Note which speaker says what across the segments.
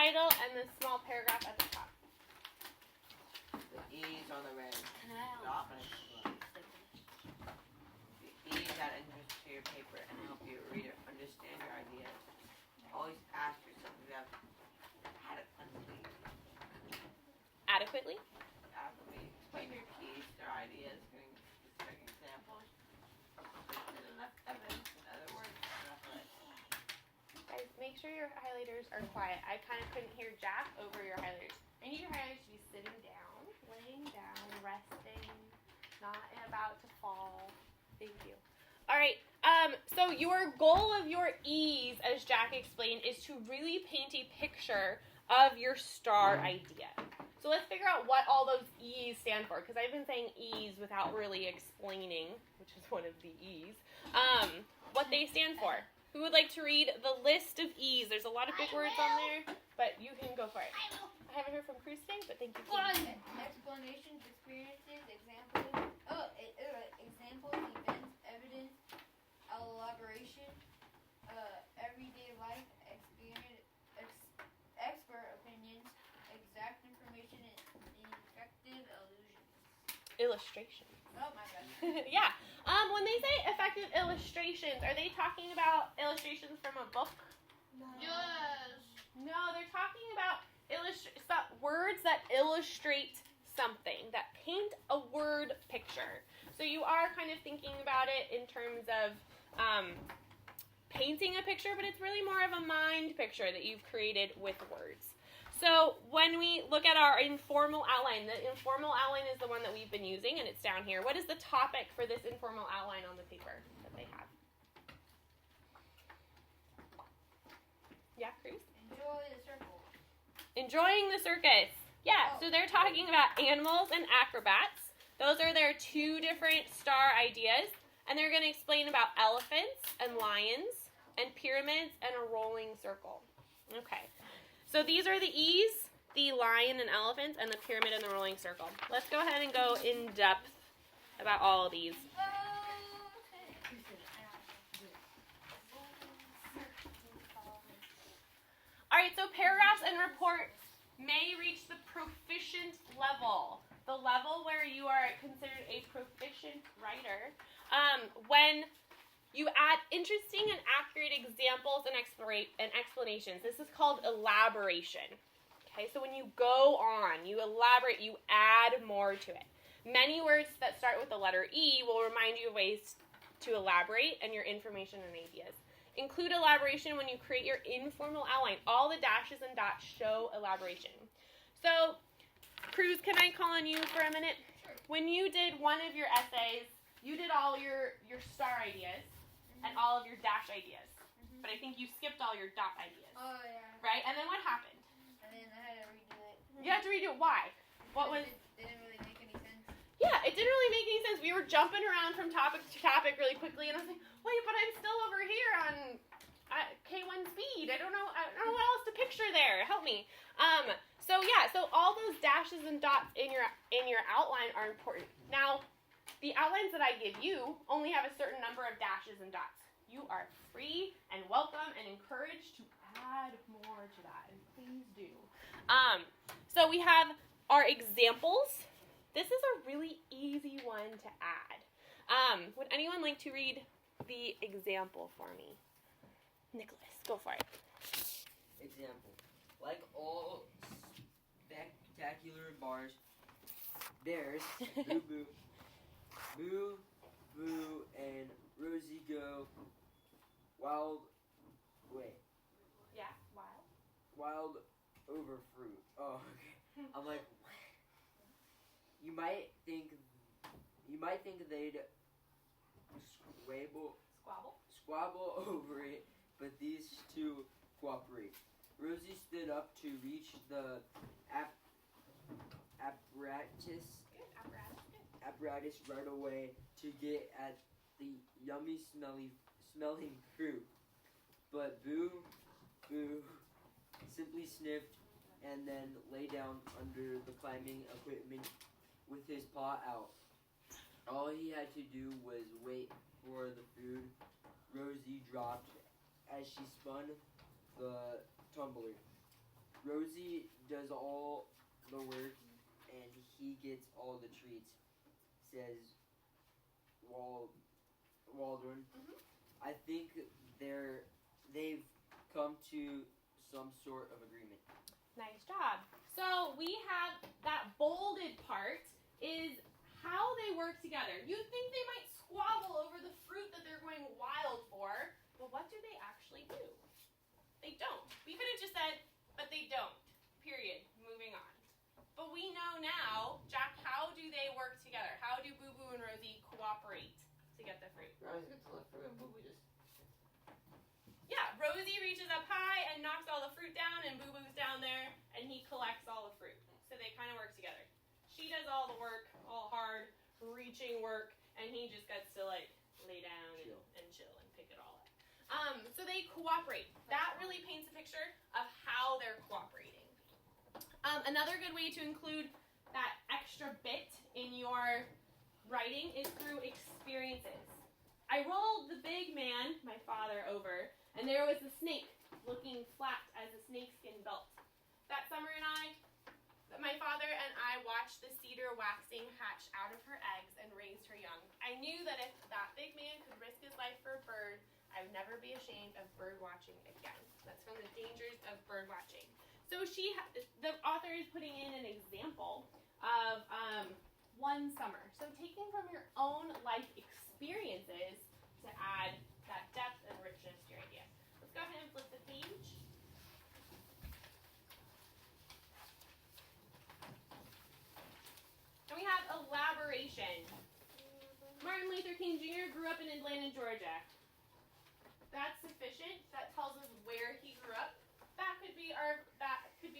Speaker 1: title and the small paragraph at the top.
Speaker 2: The E's on the red.
Speaker 3: Can I
Speaker 2: The E's add interest to your paper and help your reader understand your ideas. Always ask yourself if you have adequately explain your keys, their ideas, giving specific examples. There's enough evidence, in other words, enough light.
Speaker 1: Guys, make sure your highlighters are quiet. I kind of couldn't hear Jack over your highlighters. I need your highlighters to be sitting down, laying down, resting, not about to fall. Thank you. All right, so your goal of your E's, as Jack explained, is to really paint a picture of your star idea. So let's figure out what all those E's stand for, because I've been saying E's without really explaining, which is one of the E's, what they stand for. Who would like to read the list of E's? There's a lot of big words on there, but you can go for it. I haven't heard from Cruz today, but thank you.
Speaker 4: Explanations, experiences, examples, examples, events, evidence, elaboration, everyday life, experience, expert opinions, exact information, and effective illusions.
Speaker 1: Illustration.
Speaker 4: Oh my god.
Speaker 1: Yeah. When they say effective illustrations, are they talking about illustrations from a book?
Speaker 4: No. Yes.
Speaker 1: No, they're talking about words that illustrate something, that paint a word picture. So you are kind of thinking about it in terms of painting a picture, but it's really more of a mind picture that you've created with words. So when we look at our informal outline, the informal outline is the one that we've been using, and it's down here. What is the topic for this informal outline on the paper that they have? Yeah, Cruz?
Speaker 4: Enjoy the circle.
Speaker 1: Enjoying the circus. Yeah, so they're talking about animals and acrobats. Those are their two different star ideas. And they're going to explain about elephants and lions and pyramids and a rolling circle. Okay. So these are the E's, the lion and elephants, and the pyramid and the rolling circle. Let's go ahead and go in depth about all of these. All right, so paragraphs and reports may reach the proficient level, the level where you are considered a proficient writer, when you add interesting and accurate examples and explanations. This is called elaboration. Okay, so when you go on, you elaborate, you add more to it. Many words that start with the letter E will remind you of ways to elaborate and your information and ideas. Include elaboration when you create your informal outline. All the dashes and dots show elaboration. So, Cruz, can I call on you for a minute?
Speaker 4: Sure.
Speaker 1: When you did one of your essays, you did all your star ideas and all of your dash ideas. But I think you skipped all your dot ideas.
Speaker 4: Oh, yeah.
Speaker 1: Right? And then what happened?
Speaker 4: And then I had to redo it.
Speaker 1: You had to redo it. Why? What was...
Speaker 4: It didn't really make any sense.
Speaker 1: Yeah, it didn't really make any sense. We were jumping around from topic to topic really quickly, and I was like, wait, but I'm still over here on K1 speed. I don't know what else to picture there. Help me. So all those dashes and dots in your outline are important. Now, the outlines that I give you only have a certain number of dashes and dots. You are free and welcome and encouraged to add more to that, and please do. So we have our examples. This is a really easy one to add. Would anyone like to read the example for me? Nicholas, go for it.
Speaker 2: Example. Like all spectacular bears, Boo Boo and Rosie go wild over fruit. Oh, okay. I'm like, what? You might think they'd squabble over it, but these two cooperate. Rosie stood up to reach the apparatus right away to get at the yummy smelling fruit. But Boo simply sniffed and then lay down under the climbing equipment with his paw out. All he had to do was wait for the food Rosie dropped as she spun the tumbler. Rosie does all the work and he gets all the treats, says Waldron.
Speaker 1: Mhm.
Speaker 2: I think they've come to some sort of agreement.
Speaker 1: Nice job. So we have that bolded part is how they work together. You think they might squabble over the fruit that they're going wild for, but what do they actually do? They don't. We could have just said, but they don't. Period. Moving on. But we know now, Jack, how do they work together? How do Boo Boo and Rosie cooperate to get the fruit?
Speaker 3: Rosie gets the fruit and Boo Boo just.
Speaker 1: Yeah, Rosie reaches up high and knocks all the fruit down, and Boo Boo's down there, and he collects all the fruit. So they kind of work together. She does all the work, all hard, reaching work, and he just gets to like lay down and chill and pick it all up. So they cooperate. That really paints a picture of how they're cooperating. Another good way to include that extra bit in your writing is through experiences. I rolled the big man, my father, over, and there was the snake looking flat as a snakeskin belt. That summer my father and I watched the cedar waxing hatch out of her eggs and raised her young. I knew that if that big man could risk his life for a bird, I would never be ashamed of bird watching again. That's from The Dangers of Bird Watching. So the author is putting in an example of one summer. So taking from your own life experiences to add that depth and richness to your idea. Let's go ahead and flip the page. And we have elaboration. Martin Luther King Jr. grew up in Atlanta, Georgia. That's sufficient. That tells us where he grew up. That could be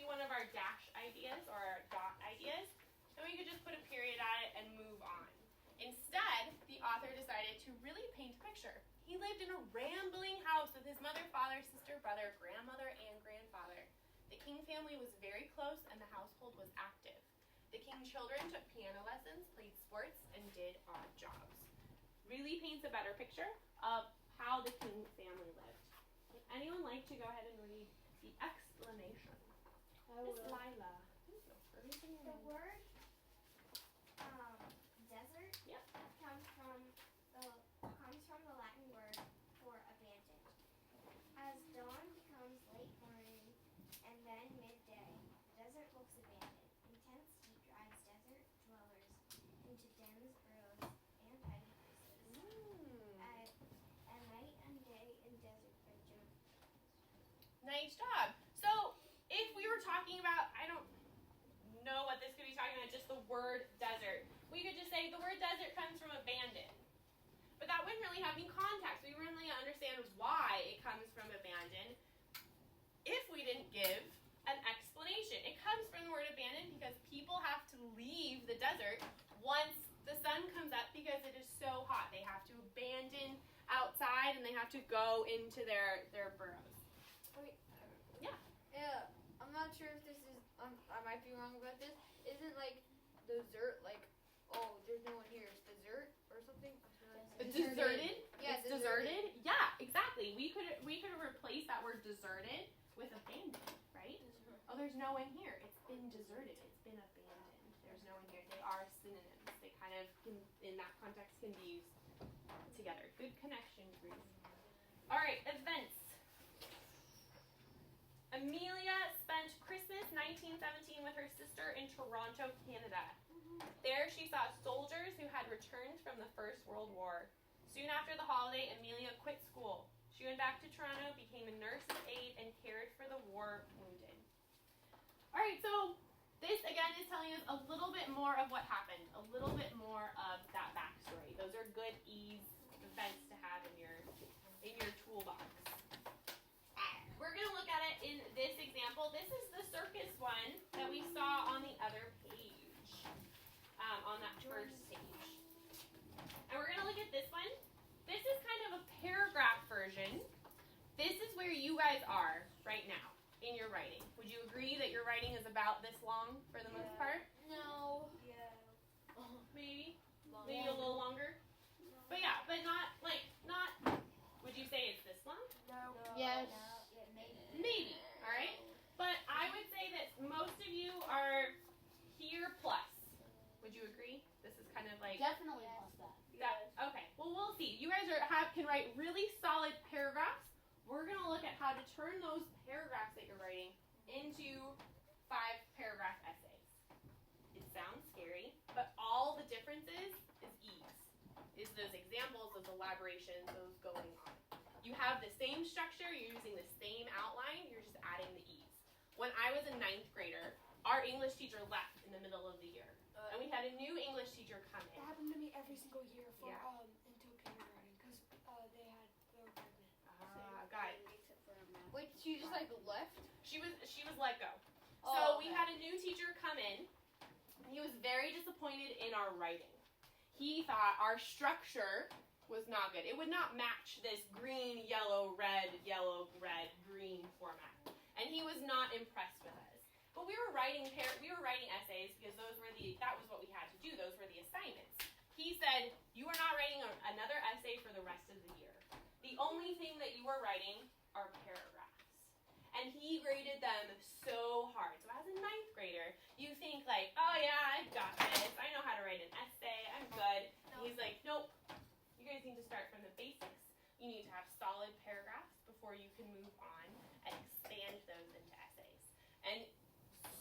Speaker 1: one of our dash ideas or our dot ideas. And we could just put a period at it and move on. Instead, the author decided to really paint a picture. He lived in a rambling house with his mother, father, sister, brother, grandmother, and grandfather. The King family was very close and the household was active. The King children took piano lessons, played sports, and did odd jobs. Really paints a better picture of how the King family lived. Would anyone like to go ahead and read the explanation? Miss Lila.
Speaker 5: The word desert
Speaker 1: Yep.
Speaker 5: comes from the Latin word for abandoned. As dawn becomes late morning and then midday, the desert looks abandoned. Intense heat drives desert dwellers into dens, burrows, and hiding places. A night and day in desert region.
Speaker 1: Nice job. So, if we were talking about, I don't know what this could be talking about, just the word desert. We could just say the word desert comes from abandoned. But that wouldn't really have any context. We wouldn't really understand why it comes from abandoned if we didn't give an explanation. It comes from the word abandoned because people have to leave the desert once the sun comes up because it is so hot. They have to abandon outside and they have to go into their burrows.
Speaker 4: Yeah, I'm not sure if this is, I might be wrong about this. Isn't like dessert like, oh, there's no one here, it's dessert or something?
Speaker 1: Deserted?
Speaker 4: Yeah,
Speaker 1: It's deserted? Yeah, exactly. We could have replaced that word deserted with abandoned, right? Oh, there's no one here. It's been deserted. It's been abandoned. There's no one here. They are synonyms. They kind of, in that context, can be used together. Good connection, Grace. All right, events. Amelia spent Christmas 1917 with her sister in Toronto, Canada. There she saw soldiers who had returned from the First World War. Soon after the holiday, Amelia quit school. She went back to Toronto, became a nurse's aide, and cared for the war wounded. All right, so this again is telling us a little bit more of what happened, a little bit more of that backstory. Those are good events to have in your toolbox. We're going to look at it in this example. This is the circus one that we saw on the other page, on that first page. And we're going to look at this one. This is kind of a paragraph version. This is where you guys are right now in your writing. Would you agree that your writing is about this long for the most part?
Speaker 4: No.
Speaker 5: Yeah.
Speaker 1: Maybe? Maybe a little longer? But yeah, but not, would you say it's this long?
Speaker 5: No.
Speaker 4: Yes.
Speaker 5: No. Yeah, maybe.
Speaker 1: Maybe, all right? But I would say agree? This is kind of like
Speaker 3: Definitely
Speaker 5: Yes.
Speaker 3: plus that.
Speaker 1: that. Okay. Well, we'll see. You guys can write really solid paragraphs. We're gonna look at how to turn those paragraphs that you're writing into 5-paragraph essays. It sounds scary, but all the difference is ease. Is those examples, those elaborations, those going on. You have the same structure, you're using the same outline, you're just adding the ease. When I was a 9th grader, our English teacher left in the middle of the year. And we had a new English teacher come in.
Speaker 6: That happened to me every single year for
Speaker 1: Yeah.
Speaker 6: until kindergarten because they were pregnant.
Speaker 1: Got it.
Speaker 5: Except for math.
Speaker 4: Wait, she just like left?
Speaker 1: She was let go.
Speaker 4: Oh,
Speaker 1: So we
Speaker 4: okay.
Speaker 1: had a new teacher come in. He was very disappointed in our writing. He thought our structure was not good. It would not match this green, yellow, red, green format. And he was not impressed with us. But we were writing essays because that was what we had to do. Those were the assignments. He said, "You are not writing another essay for the rest of the year. The only thing that you are writing are paragraphs." And he graded them so hard. So as a 9th grader, you think like, "Oh yeah, I've got this. I know how to write an essay. I'm good." And he's like, "Nope. You guys need to start from the basics. You need to have solid paragraphs before you can move on and expand those into essays." And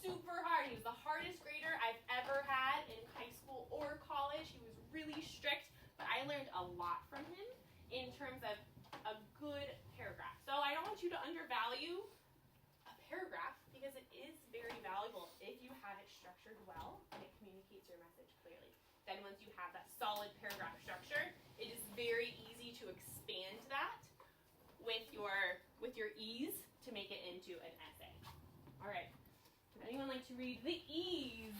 Speaker 1: super hard. He was the hardest grader I've ever had in high school or college. He was really strict, but I learned a lot from him in terms of a good paragraph. So I don't want you to undervalue a paragraph because it is very valuable if you have it structured well and it communicates your message clearly. Then once you have that solid paragraph structure, it is very easy to expand that with your ease to make it into an essay. All right. Would anyone like to read the ease?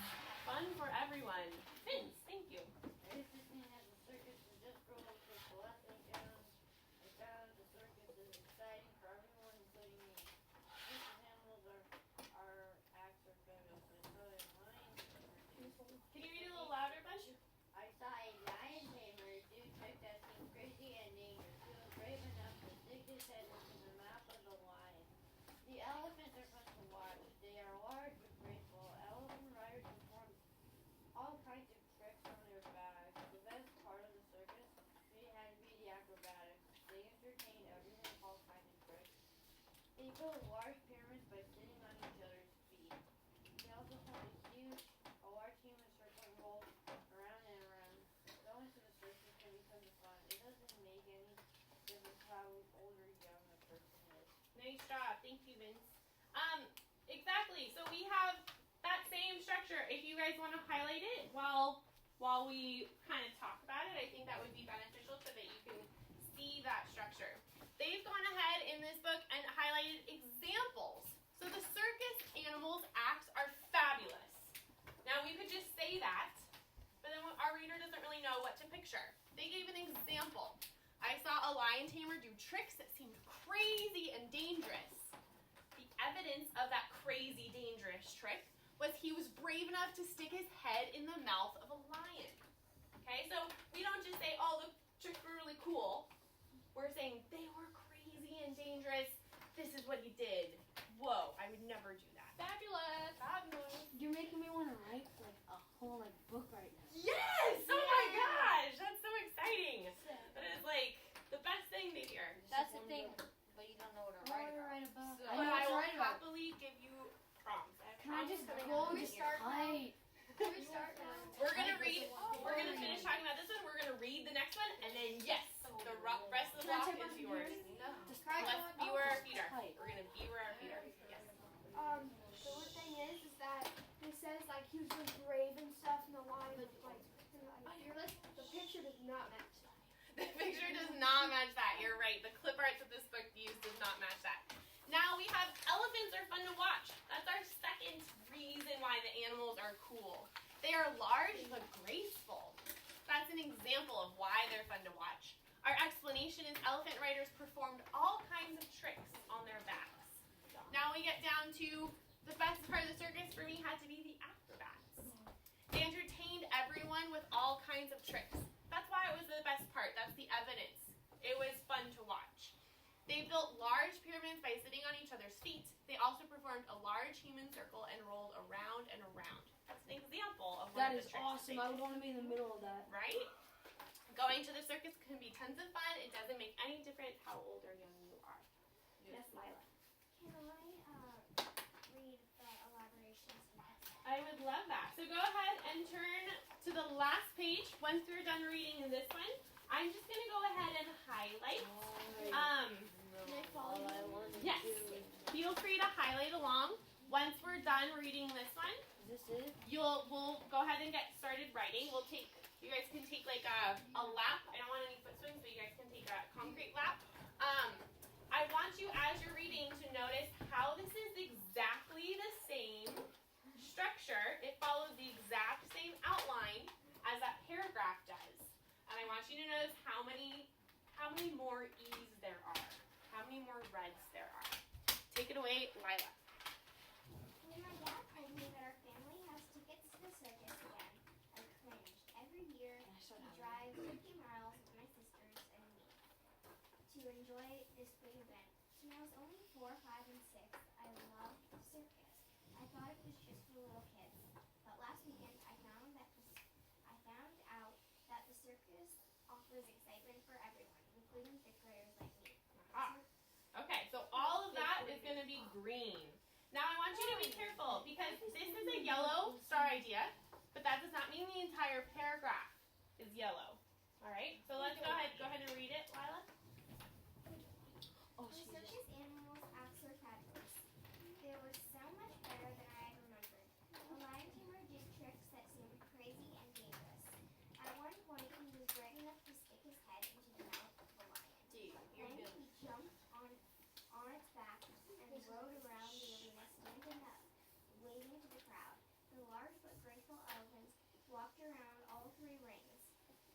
Speaker 1: Fun for everyone. Vince, thank you.
Speaker 3: This is seen as a circus is just real quick. The last thing down, I found the circus is exciting for everyone, including me. These animals are acts are fabulous. I saw a lion tamer.
Speaker 1: Can you read it a little louder, Bush?
Speaker 3: I saw a lion tamer do trick that seemed crazy and dangerous. He was brave enough to stick his head into the mouth of the lion. The elephants are fun to watch. They are large but graceful. Elephant riders perform all kinds of tricks on their backs. The best part of the circus had to be the acrobatics. They entertained everyone with all kinds of tricks. They built large pyramids by sitting on each other's feet. They also formed a large human circle and rolled around and around. Going to the circus can be kind of fun. It doesn't make any difference how old or young a person is.
Speaker 1: Nice job. Thank you, Vince. Exactly. So we have that same structure. If you guys want to highlight it while we kind of talk about it, I think that would be beneficial so that you can see that structure. They've gone ahead in this book and highlighted examples. So the circus animals' acts are fabulous. Now we could just say that, but then our reader doesn't really know what to picture. They gave an example. I saw a lion tamer do tricks that seemed crazy and dangerous. The evidence of that crazy, dangerous trick was he was brave enough to stick his head in the mouth of a lion. Okay, so we don't just say, "Oh, the tricks were really cool." We're saying they were crazy and dangerous. This is what he did. Whoa, I would never do that.
Speaker 4: Fabulous.
Speaker 1: Fabulous.
Speaker 3: You're making me want to write like a whole book right now.
Speaker 1: Yes! Oh my gosh, that's so exciting. That is like the best thing to hear.
Speaker 4: That's the thing, but you don't know what to write about.
Speaker 3: Write about.
Speaker 4: So-
Speaker 3: I
Speaker 1: But
Speaker 3: know
Speaker 1: I
Speaker 3: what to
Speaker 1: will
Speaker 3: write about.
Speaker 1: happily give you prompts.
Speaker 3: Can I just
Speaker 4: Well, we start now.
Speaker 3: Right.
Speaker 5: Can we start now?
Speaker 1: We're gonna finish talking about this one. We're gonna read the next one, and then yes, the rest of the
Speaker 3: Can I
Speaker 1: block
Speaker 3: take one
Speaker 1: is
Speaker 3: from
Speaker 1: yours.
Speaker 3: here?
Speaker 1: Let's be where our feet are. We're gonna be where our feet are. Yes.
Speaker 6: The one thing is that it says like he was really brave and stuff, and the line was like, the picture does not match that.
Speaker 1: The picture does not match that. You're right. The clip arts that this book used does not match that. Now we have elephants are fun to watch. That's our second reason why the animals are cool. They are large but graceful. That's an example of why they're fun to watch. Our explanation is elephant riders performed all kinds of tricks on their backs. Now we get down to the best part of the circus for me had to be the acrobats. They entertained everyone with all kinds of tricks. That's why it was the best part. That's the evidence. It was fun to watch. They built large pyramids by sitting on each other's feet. They also performed a large human circle and rolled around and around. That's an example of one
Speaker 6: That
Speaker 1: of
Speaker 6: is
Speaker 1: the tricks
Speaker 6: awesome.
Speaker 1: they
Speaker 6: I
Speaker 1: do.
Speaker 6: would want to be in the middle of that.
Speaker 1: Right? Going to the circus can be tons of fun. It doesn't make any difference how old or young you are. Yes, Lila.
Speaker 5: Can I read the elaborations in that?
Speaker 1: I would love that. So go ahead and turn to the last page. Once we're done reading this one, I'm just going to go ahead and highlight. Yes. Feel free to highlight along. Once we're done reading this one,
Speaker 6: Is this it?
Speaker 1: we'll go ahead and get started writing. You guys can take like a lap. I don't want any foot swings, but you guys can take a concrete lap. I want you, as you're reading, to notice how this is exactly the same structure. It follows the exact same outline as that paragraph does. And I want you to notice how many more E's there are. How many more reds there are. Take it away, Lila.
Speaker 5: When my dad told me that our family has tickets to the circus again, I cringed. Every year, we drive 50 miles with my sisters and me to enjoy this big event. When I was only 4, 5, and 6, I loved the circus. I thought it was just for little kids. But last weekend, I found out that the circus offers excitement for everyone, including fifth graders like me.
Speaker 1: Okay, so all of that is going to be green. Now I want you to be careful because this is a yellow star idea, but that does not mean the entire paragraph is yellow. All right, so let's go ahead and read it, Lila.
Speaker 5: The circus animals act so fabulous. They were so much better than I had remembered. The lion tamer did tricks that seemed crazy and dangerous. At one point, he was brave enough to stick his head into the mouth of the lion. Then he jumped on its back and rode around the arena, standing up, waving to the crowd. The large but graceful elephants walked around all 3 rings.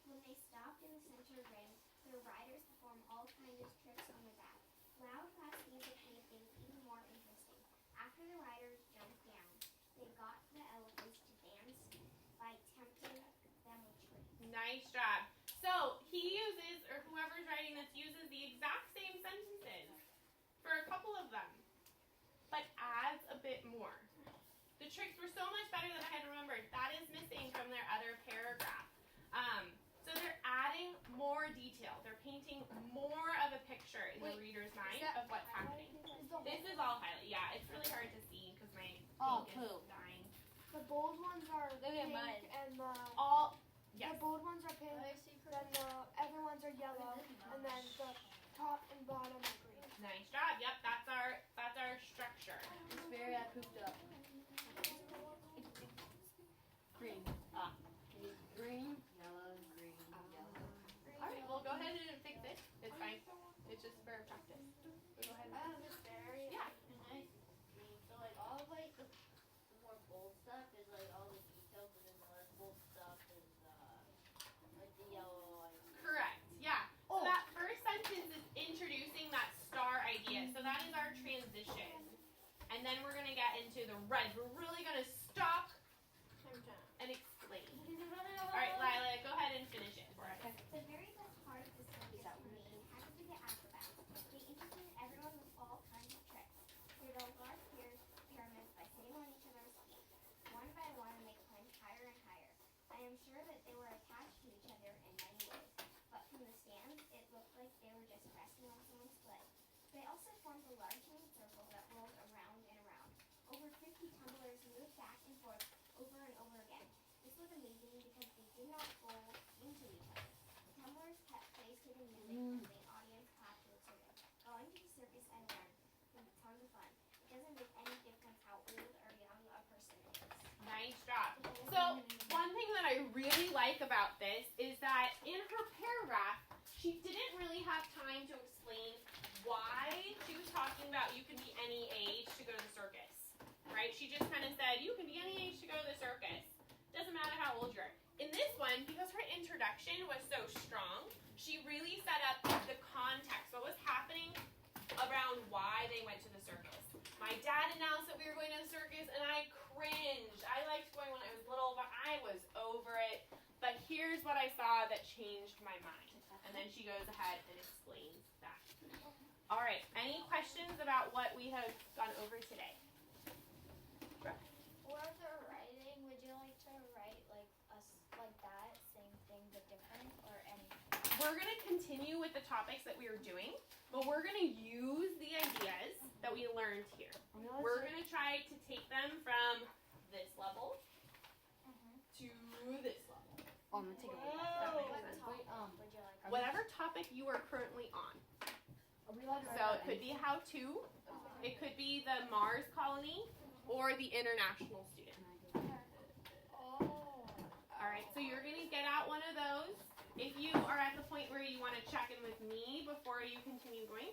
Speaker 5: When they stopped in the center ring, their riders performed all kinds of tricks on the back. Loud, fast music made things even more interesting. After the riders jumped down, they got the elephants to dance by tempting them with treats.
Speaker 1: Nice job. So he uses, or whoever's writing this uses the exact same sentences for a couple of them, but adds a bit more. The tricks were so much better than I had remembered. That is missing from their other paragraph. So they're adding more detail. They're painting more of a picture in the reader's mind of what's happening. This is all highlight. Yeah, it's really hard to see because my ink is dying.
Speaker 6: The bold ones are
Speaker 4: Look at
Speaker 6: pink
Speaker 4: mine.
Speaker 6: and
Speaker 1: Yes.
Speaker 6: the bold ones are pink, then the other ones are yellow, and then the top and bottom are green.
Speaker 1: Nice job. Yep, that's our structure.
Speaker 4: It's very pooped up. Green.
Speaker 3: Green, yellow, green, yellow.
Speaker 1: All right, well go ahead and fix it. It's fine. It's just for practice. So go ahead.
Speaker 3: It's very
Speaker 1: Yeah.
Speaker 3: nice green. So like all of like the more bold stuff is like all the details, and then the less bold stuff is like the yellow.
Speaker 1: Correct. Yeah. So that first sentence is introducing that star idea. So that is our transition. And then we're gonna get into the reds. We're really gonna stop and explain. All right, Lila, go ahead and finish it for us.
Speaker 5: The very best part of the circus for me had to be the acrobats. They entertained everyone with all kinds of tricks. They built large pyramids by sitting on each other's feet. One by one, they climbed higher and higher. I am sure that they were attached to each other in many ways, but from the stands, it looked like they were just resting on someone's foot. They also formed a large circle that rolled around and around. Over 50 tumblers moved back and forth over and over again. This was amazing because they did not roll into each other. The tumblers kept pace to the music and the audience clapped to it. Going to the circus I learned was tons of fun. It doesn't make any difference how old or young a person is.
Speaker 1: Nice job. So one thing that I really like about this is that in her paragraph, she didn't really have time to explain why she was talking about you can be any age to go to the circus, right? She just kind of said you can be any age to go to the circus. Doesn't matter how old you are. In this one, because her introduction was so strong, she really set up the context, what was happening around why they went to the circus. My dad announced that we were going to the circus, and I cringed. I liked going when I was little, but I was over it. But here's what I saw that changed my mind. And then she goes ahead and explains that. All right, any questions about what we have gone over today?
Speaker 3: For the writing, would you
Speaker 1: we're going to continue with the topics that we were doing, but we're going to use the ideas that we learned here. We're going to try to take them from this level to this level.
Speaker 4: Oh, I'm gonna take a
Speaker 1: That
Speaker 4: look.
Speaker 1: makes sense.
Speaker 5: Would you like?
Speaker 1: Whatever topic you are currently on. So it could be how-to, it could be the Mars colony, or the international student. Alright, so you're going to get out one of those. If you are at the point where you want to check in with me before you continue going,